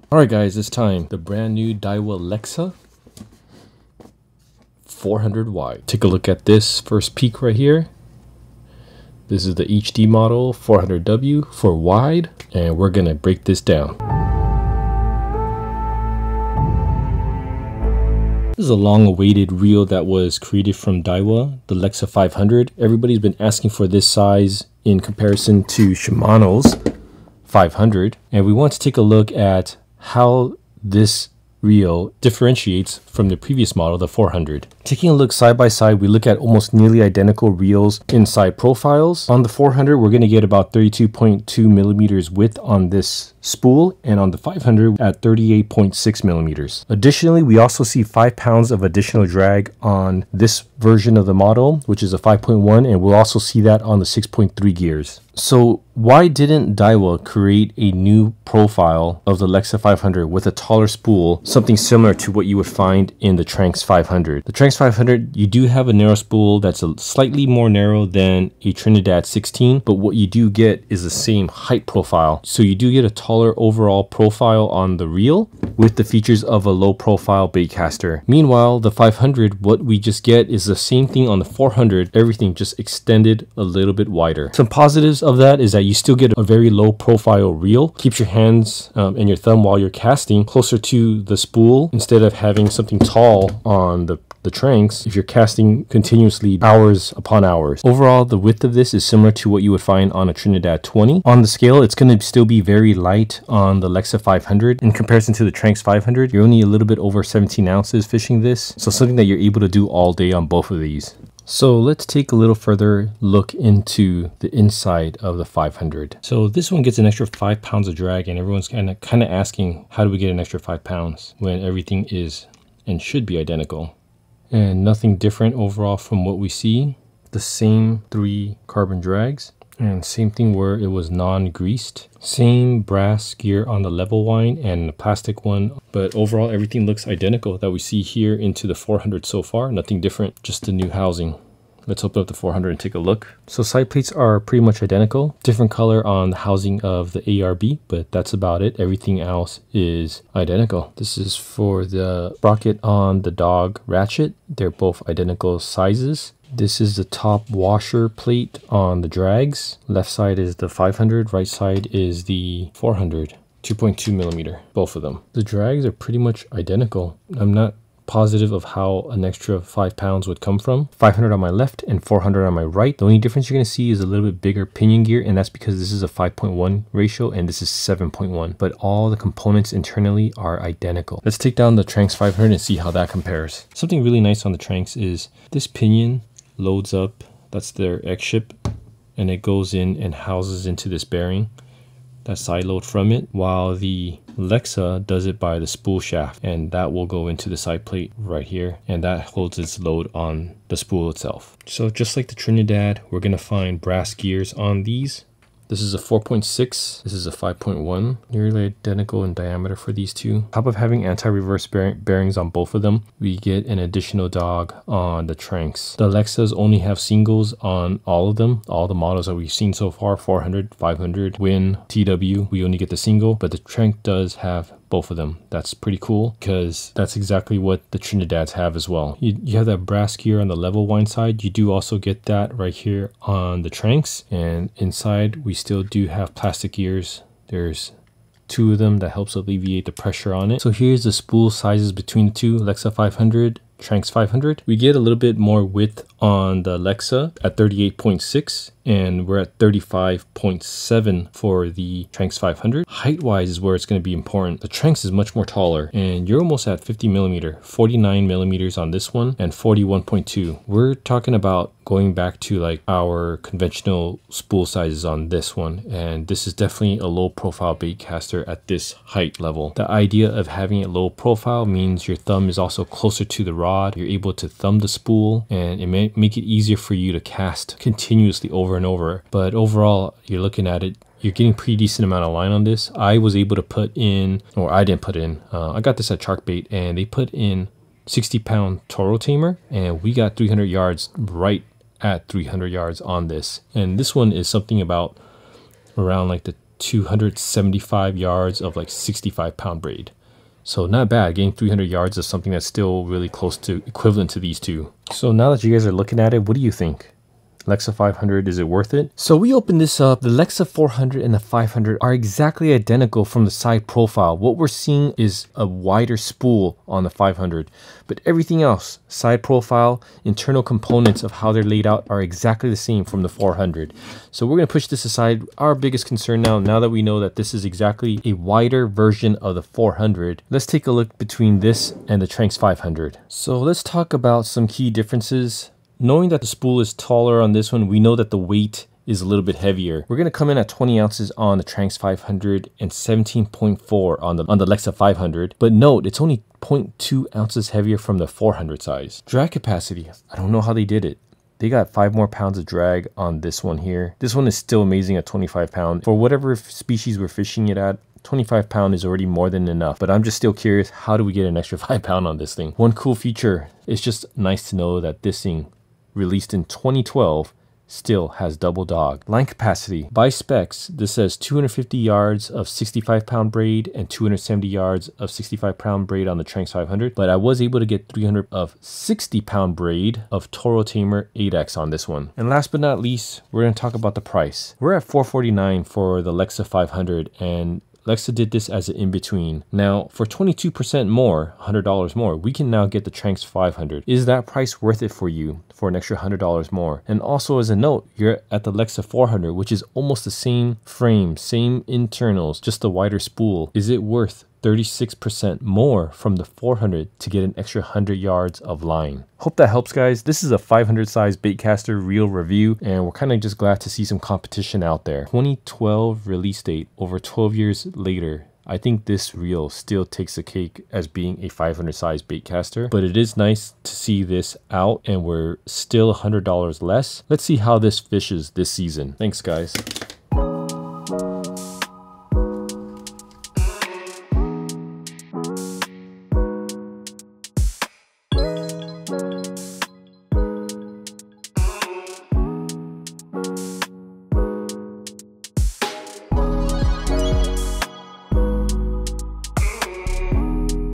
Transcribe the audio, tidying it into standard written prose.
Alright guys, it's time. The brand new Daiwa Lexa 400 wide. Take a look at this first peek right here. This is the HD model 400W for wide, and we're gonna break this down. This is a long-awaited reel that was created from Daiwa, the Lexa 500. Everybody's been asking for this size in comparison to Shimano's 500, and we want to take a look at how this reel differentiates from the previous model, the 400. Taking a look side by side, we look at almost nearly identical reels inside profiles. On the 400, we're going to get about 32.2 millimeters width on this spool, and on the 500 at 38.6 millimeters. Additionally, we also see 5 pounds of additional drag on this version of the model, which is a 5.1, and we'll also see that on the 6.3 gears. So why didn't Daiwa create a new profile of the Lexa 500 with a taller spool, something similar to what you would find in the Tranx 500? The Tranx 500, you do have a narrow spool that's a slightly more narrow than a Trinidad 16, but what you do get is the same height profile. So you do get a taller overall profile on the reel with the features of a low profile baitcaster. Meanwhile, the 500, what we just get is the same thing on the 400, everything just extended a little bit wider. Some positives of that is that you still get a very low profile reel, keeps your hands and your thumb while you're casting closer to the spool instead of having something tall on the Tranx if you're casting continuously hours upon hours. Overall, the width of this is similar to what you would find on a Trinidad 20. On the scale, it's going to still be very light on the Lexa 500. In comparison to the Tranx 500, you're only a little bit over 17 ounces fishing this, so something that you're able to do all day on both of these. So let's take a little further look into the inside of the 500. So this one gets an extra 5 pounds of drag, and everyone's kind of asking, how do we get an extra 5 pounds when everything is and should be identical? And nothing different overall from what we see. The same 3 carbon drags, and same thing where it was non-greased. Same brass gear on the level wind and the plastic one, but overall everything looks identical that we see here into the 400 so far. Nothing different, just the new housing. Let's open up the 400 and take a look. So side plates are pretty much identical. Different color on the housing of the ARB, but that's about it. Everything else is identical. This is for the sprocket on the dog ratchet. They're both identical sizes. This is the top washer plate on the drags. Left side is the 500, right side is the 400. 2.2 millimeter, both of them. The drags are pretty much identical. I'm not positive of how an extra 5 pounds would come from. 500 on my left and 400 on my right. The only difference you're going to see is a little bit bigger pinion gear, and that's because this is a 5.1 ratio and this is 7.1, but all the components internally are identical. Let's take down the Tranx 500 and see how that compares. Something really nice on the Tranx is this pinion loads up, that's their X ship, and it goes in and houses into this bearing. That side load from it, while the Lexa does it by the spool shaft, and that will go into the side plate right here, and that holds its load on the spool itself. So just like the Trinidad, we're going to find brass gears on these. This is a 4.6, this is a 5.1, nearly identical in diameter for these two. On top of having anti-reverse bearings on both of them, we get an additional dog on the Tranx. The Lexas only have singles on all of them. All the models that we've seen so far, 400, 500, Win, TW, we only get the single, but the Tranx does have both of them. That's pretty cool because that's exactly what the Trinidads have as well. You have that brass gear on the level wind side. You do also get that right here on the Tranx, and inside we still do have plastic gears. There's 2 of them that helps alleviate the pressure on it. So here's the spool sizes between the two, Lexa 500, Tranx 500. We get a little bit more width on the Lexa at 38.6, and we're at 35.7 for the Tranx 500. Height wise is where it's going to be important. The Tranx is much more taller, and you're almost at 50 millimeter, 49 millimeters on this one, and 41.2. We're talking about going back to like our conventional spool sizes on this one, and this is definitely a low profile baitcaster at this height level. The idea of having it low profile means your thumb is also closer to the rod. You're able to thumb the spool, and it may make it easier for you to cast continuously over and over. But overall, you're looking at it, you're getting pretty decent amount of line on this. I was able to put in, or I didn't put in, I got this at Sharkbait, and they put in 60-pound Toro Tamer, and we got 300 yards right at 300 yards on this. And this one is something about around like the 275 yards of like 65-pound braid. So not bad. Getting 300 yards is something that's still really close to equivalent to these two. So now that you guys are looking at it, what do you think? Lexa 500, is it worth it? So we opened this up. The Lexa 400 and the 500 are exactly identical from the side profile. What we're seeing is a wider spool on the 500, but everything else, side profile, internal components of how they're laid out are exactly the same from the 400. So we're going to push this aside. Our biggest concern now that we know that this is exactly a wider version of the 400, let's take a look between this and the Tranx 500. So let's talk about some key differences. Knowing that the spool is taller on this one, we know that the weight is a little bit heavier. We're going to come in at 20 ounces on the Tranx 500 and 17.4 on the Lexa 500. But note, it's only 0.2 ounces heavier from the 400 size. Drag capacity, I don't know how they did it. They got 5 more pounds of drag on this one here. This one is still amazing at 25 pounds. For whatever species we're fishing it at, 25 pound is already more than enough. But I'm just still curious, how do we get an extra 5 pound on this thing? One cool feature, it's just nice to know that this thing, released in 2012, still has double dog. Line capacity. By specs, this says 250 yards of 65-pound braid and 270 yards of 65-pound braid on the Tranx 500, but I was able to get 300 of 60-pound braid of Toro Tamer 8X on this one. And last but not least, we're going to talk about the price. We're at $449 for the Lexa 500, and Lexa did this as an in-between. Now, for 22% more, $100 more, we can now get the Tranx 500. Is that price worth it for you for an extra $100 more? And also as a note, you're at the Lexa 400, which is almost the same frame, same internals, just a wider spool. Is it worth 36% more from the 400 to get an extra 100 yards of line? Hope that helps, guys. This is a 500 size baitcaster reel review, and we're kind of just glad to see some competition out there. 2012 release date, over 12 years later. I think this reel still takes the cake as being a 500 size baitcaster, but it is nice to see this out and we're still $100 less. Let's see how this fishes this season. Thanks, guys.